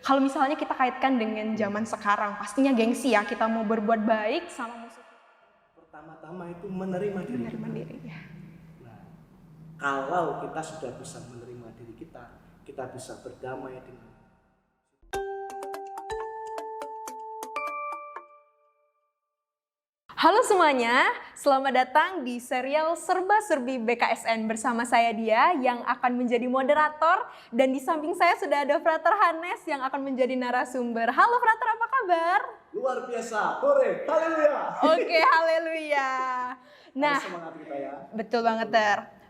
Kalau misalnya kita kaitkan dengan zaman sekarang, pastinya gengsi ya, kita mau berbuat baik sama musuh. Pertama-tama itu menerima diri. Menerima diri ya. Nah, kalau kita sudah bisa menerima diri kita bisa berdamai dengan. Halo semuanya, selamat datang di serial Serba Serbi BKSN bersama saya Dia yang akan menjadi moderator, dan di samping saya sudah ada Frater Hanes yang akan menjadi narasumber. Halo Frater, apa kabar? Luar biasa, hore, haleluya. Oke, haleluya. Nah, semangat kita ya. Betul banget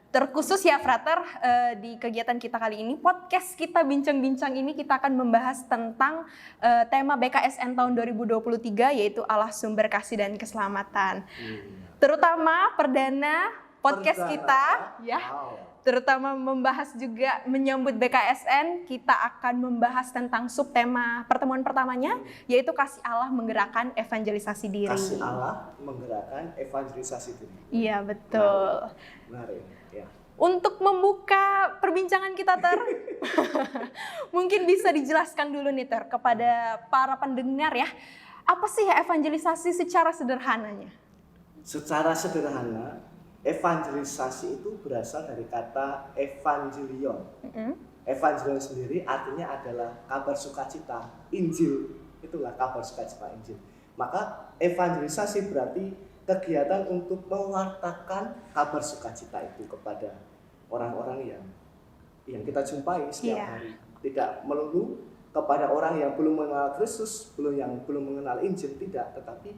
terkhusus ya Frater, di kegiatan kita kali ini, podcast kita Bincang-Bincang ini kita akan membahas tentang tema BKSN tahun 2023, yaitu Allah Sumber Kasih dan Keselamatan. Terutama perdana podcast kita ya. Terutama membahas juga menyambut BKSN, kita akan membahas tentang subtema pertemuan pertamanya, yaitu kasih Allah menggerakkan evangelisasi diri. Kasih Allah menggerakkan evangelisasi diri. Iya, betul. Menarik, ya. Untuk membuka perbincangan kita mungkin bisa dijelaskan dulu nih kepada para pendengar ya, apa sih evangelisasi secara sederhananya? Secara sederhana, evangelisasi itu berasal dari kata evangelion. Evangelion sendiri artinya adalah kabar sukacita, Injil. Itulah kabar sukacita Injil. Maka evangelisasi berarti kegiatan untuk mewartakan kabar sukacita itu kepada orang-orang yang kita jumpai setiap hari. Tidak melulu kepada orang yang belum mengenal Kristus, yang belum mengenal Injil, tidak, tetapi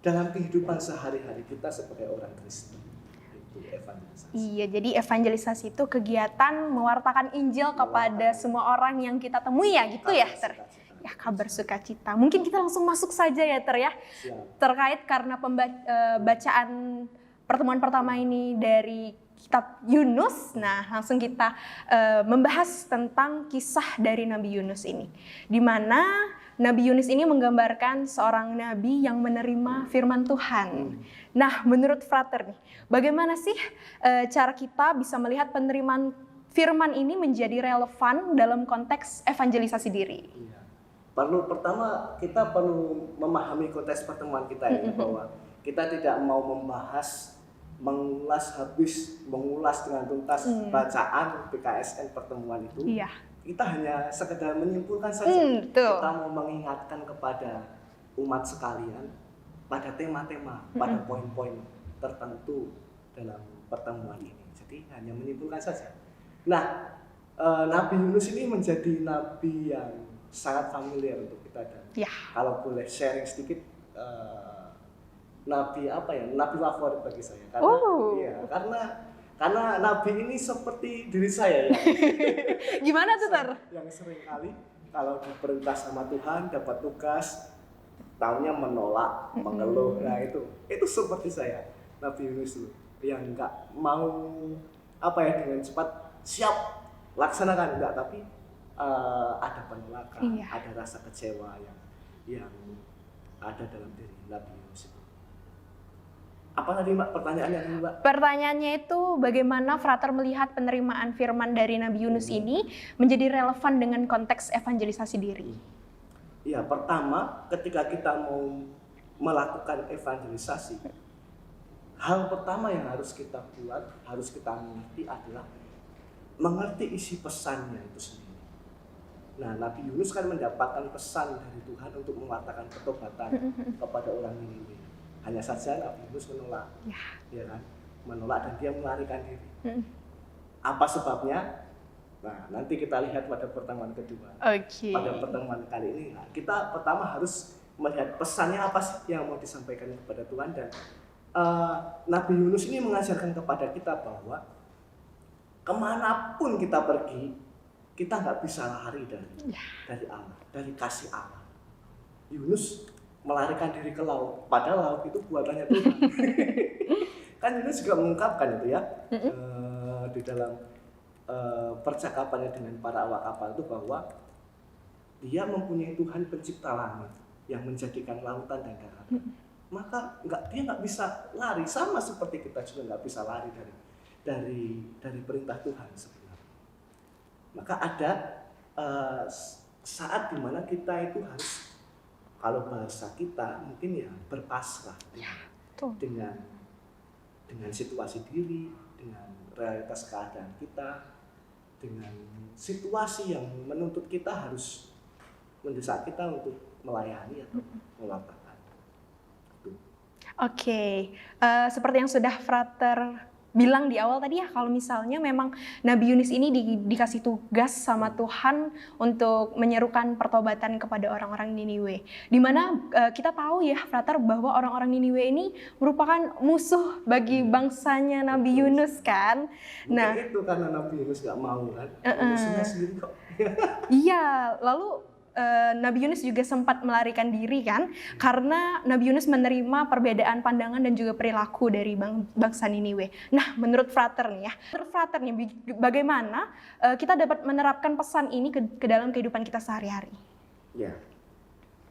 dalam kehidupan sehari-hari kita sebagai orang Kristen. Itu evangelisasi. Iya, jadi evangelisasi itu kegiatan mewartakan Injil kepada semua orang yang kita temui ya, gitu ya Ya, kabar sukacita. Mungkin kita langsung masuk saja ya ya. Terkait karena bacaan pertemuan pertama ini dari kitab Yunus. Nah, langsung kita membahas tentang kisah dari Nabi Yunus ini, di mana Nabi Yunus ini menggambarkan seorang nabi yang menerima firman Tuhan. Nah, menurut Frater nih, bagaimana sih cara kita bisa melihat penerimaan firman ini menjadi relevan dalam konteks evangelisasi diri? Pertama kita perlu memahami konteks pertemuan kita ini, bahwa kita tidak mau membahas, mengulas dengan tuntas bacaan BKSN pertemuan itu. Kita hanya sekedar menyimpulkan saja. Kita mau mengingatkan kepada umat sekalian pada tema-tema, pada poin-poin tertentu dalam pertemuan ini. Jadi hanya menyimpulkan saja. Nah, Nabi Yunus ini menjadi nabi yang sangat familiar untuk kita, dan kalau boleh sharing sedikit, nabi favorit bagi saya, karena nabi ini seperti diri saya ya. Gimana tuh yang sering kali kalau diperintah sama Tuhan dapat tugas, taunya menolak, mengeluh. Nah itu seperti saya, Nabi Yunus itu yang nggak mau dengan cepat siap laksanakan, enggak, tapi ada penolakan, ada rasa kecewa yang ada dalam diri Nabi Yunus itu. Apa tadi Mbak pertanyaannya, Mbak? Pertanyaannya itu bagaimana Frater melihat penerimaan firman dari Nabi Yunus ini menjadi relevan dengan konteks evangelisasi diri? Ya, pertama ketika kita mau melakukan evangelisasi, hal pertama yang harus kita buat, harus kita mengerti adalah mengerti isi pesannya itu sendiri. Nah, Nabi Yunus kan mendapatkan pesan dari Tuhan untuk mewartakan pertobatan kepada orang Niniwe. Hanya saja Nabi Yunus menolak, ya kan? Menolak dan dia melarikan diri. Apa sebabnya? Nah, nanti kita lihat pada pertemuan kedua. Pada pertemuan kali ini, kita pertama harus melihat pesannya apa sih yang mau disampaikan kepada Tuhan, dan Nabi Yunus ini mengajarkan kepada kita bahwa kemanapun kita pergi, kita nggak bisa lari dari Allah, dari kasih Allah. Yunus melarikan diri ke laut, padahal laut itu buatannya Tuhan. Kan Yunus juga mengungkapkan itu ya, di dalam percakapannya dengan para awak kapal itu, bahwa dia mempunyai Tuhan pencipta langit yang menjadikan lautan dan daratan. Maka dia nggak bisa lari, sama seperti kita juga nggak bisa lari dari perintah Tuhan sebenarnya. Maka ada saat dimana kita itu harus, kalau bahasa kita mungkin ya berpasrah Tuh. dengan situasi diri, dengan realitas keadaan kita, dengan situasi yang menuntut kita harus mendesak kita untuk melayani atau mewartakan. Oke, seperti yang sudah Frater bilang di awal tadi ya, kalau misalnya memang Nabi Yunus ini dikasih tugas sama Tuhan untuk menyerukan pertobatan kepada orang-orang Niniwe. Dimana kita tahu ya Frater bahwa orang-orang Niniwe ini merupakan musuh bagi bangsanya Nabi Yunus kan. Nah, itu karena Nabi Yunus gak mau kan, musuhnya sendiri kok. Iya, lalu Nabi Yunus juga sempat melarikan diri kan, karena Nabi Yunus menerima perbedaan pandangan dan juga perilaku dari bangsa Niniwe. Nah, menurut Frater nih bagaimana kita dapat menerapkan pesan ini ke dalam kehidupan kita sehari-hari? Ya,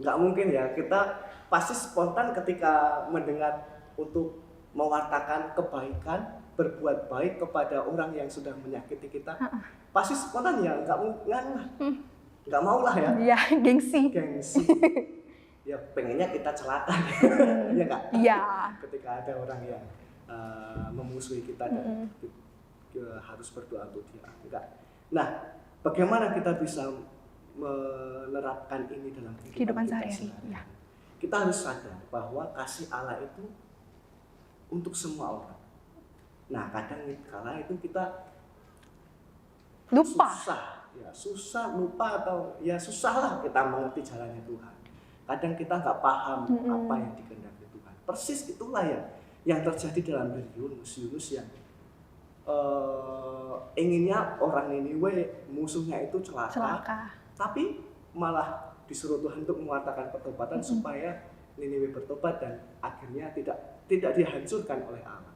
nggak mungkin ya, kita pasti spontan ketika mendengar untuk mewartakan kebaikan, berbuat baik kepada orang yang sudah menyakiti kita. Pasti spontan ya, nggak mau lah ya. Iya, gengsi. Ya pengennya kita celaka. Ya nggak? Iya. Ketika ada orang yang memusuhi kita dan harus berdoa untuk dia. Enggak. Nah, bagaimana kita bisa menerapkan ini dalam kehidupan kita sehari-hari? Ya. Kita harus sadar bahwa kasih Allah itu untuk semua orang. Nah, kadang kala itu kita lupa. Susah lupa, atau ya susahlah kita mengerti jalannya Tuhan. Kadang kita nggak paham apa yang dikehendaki Tuhan. Persis itulah yang terjadi dalam diri Yunus yang inginnya orang Niniwe musuhnya itu celaka, tapi malah disuruh Tuhan untuk mengatakan pertobatan supaya Niniwe bertobat dan akhirnya tidak dihancurkan oleh Allah.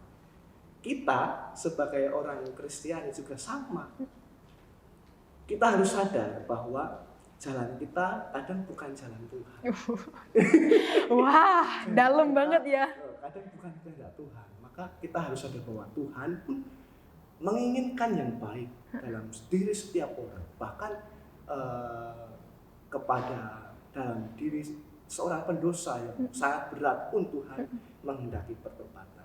Kita sebagai orang Kristiani juga sama. Kita harus sadar bahwa jalan kita kadang bukan jalan Tuhan. Wah, dalam banget ya. Kadang bukan kehendak Tuhan. Maka kita harus sadar bahwa Tuhan pun menginginkan yang baik dalam diri setiap orang. Bahkan kepada dalam diri seorang pendosa yang sangat berat pun Tuhan menghendaki pertobatan.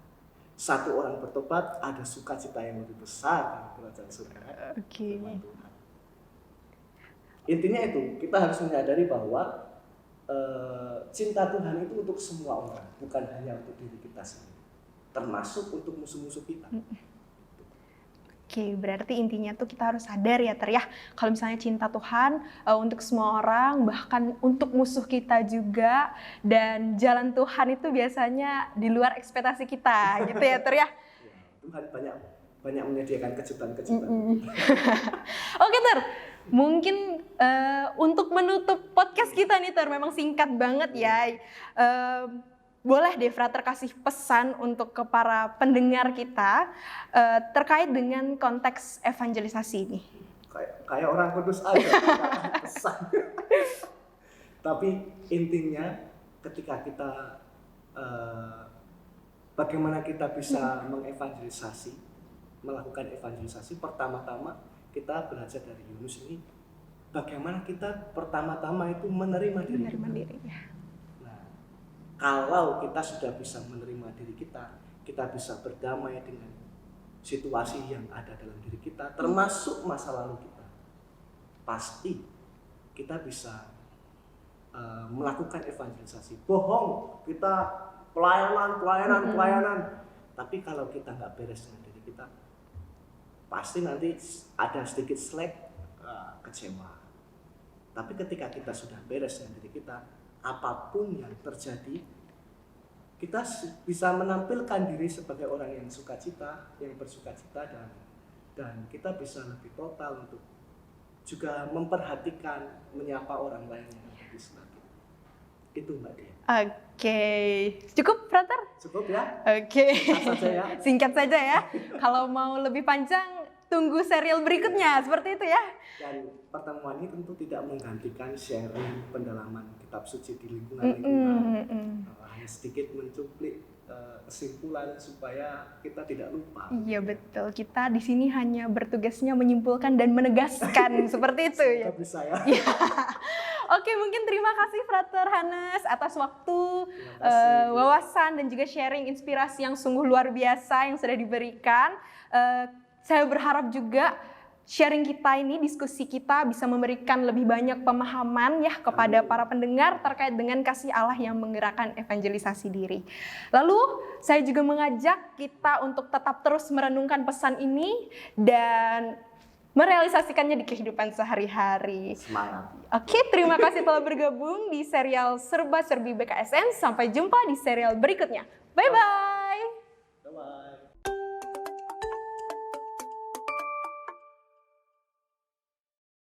Satu orang bertobat, ada sukacita yang lebih besar dalam kerajaan surga. Oke. Intinya itu, kita harus menyadari bahwa cinta Tuhan itu untuk semua orang, bukan hanya untuk diri kita sendiri, termasuk untuk musuh-musuh kita. Oke, berarti intinya tuh kita harus sadar ya kalau misalnya cinta Tuhan untuk semua orang, bahkan untuk musuh kita juga, dan jalan Tuhan itu biasanya di luar ekspektasi kita, gitu ya ya. Tuhan banyak menyediakan kejutan-kejutan. Oke mungkin untuk menutup podcast kita nih memang singkat banget ya. Boleh deh Frater kasih pesan untuk ke para pendengar kita terkait dengan konteks evangelisasi ini. Kayak orang kudus aja pesan. Tapi intinya ketika kita bagaimana kita bisa mengevangelisasi, melakukan evangelisasi, pertama-tama kita belajar dari Yunus ini, bagaimana kita pertama-tama itu menerima diri. Nah, kalau kita sudah bisa menerima diri kita bisa berdamai dengan situasi yang ada dalam diri kita, termasuk masa lalu kita. Pasti kita bisa melakukan evangelisasi. Bohong, kita pelayanan. Tapi kalau kita nggak beres dengan diri kita, pasti nanti ada sedikit kecewa. Tapi ketika kita sudah beres dengan diri kita, apapun yang terjadi, kita bisa menampilkan diri sebagai orang yang sukacita, yang bersukacita, dan kita bisa lebih total untuk juga memperhatikan, menyapa orang lain yang ada di sekitar kita. Itu Mbak Dia. Oke, cukup Frater? Cukup ya. Oke. Singkat saja ya. Kalau mau lebih panjang, tunggu serial berikutnya, seperti itu ya. Dan pertemuan ini tentu tidak menggantikan sharing pendalaman kitab suci di lingkungan. Hanya sedikit mencuplik kesimpulan supaya kita tidak lupa. Iya betul, kita di sini hanya bertugasnya menyimpulkan dan menegaskan seperti itu ya. Kita bisa ya. Ya. Oke, mungkin terima kasih Frater Hannes atas waktu, Terima kasih. wawasan dan juga sharing inspirasi yang sungguh luar biasa yang sudah diberikan. Saya berharap juga sharing kita ini, diskusi kita bisa memberikan lebih banyak pemahaman ya kepada para pendengar terkait dengan kasih Allah yang menggerakkan evangelisasi diri. Lalu saya juga mengajak kita untuk tetap terus merenungkan pesan ini dan merealisasikannya di kehidupan sehari-hari. Semangat. Oke, terima kasih telah bergabung di serial Serba Serbi BKSN. Sampai jumpa di serial berikutnya. Bye-bye!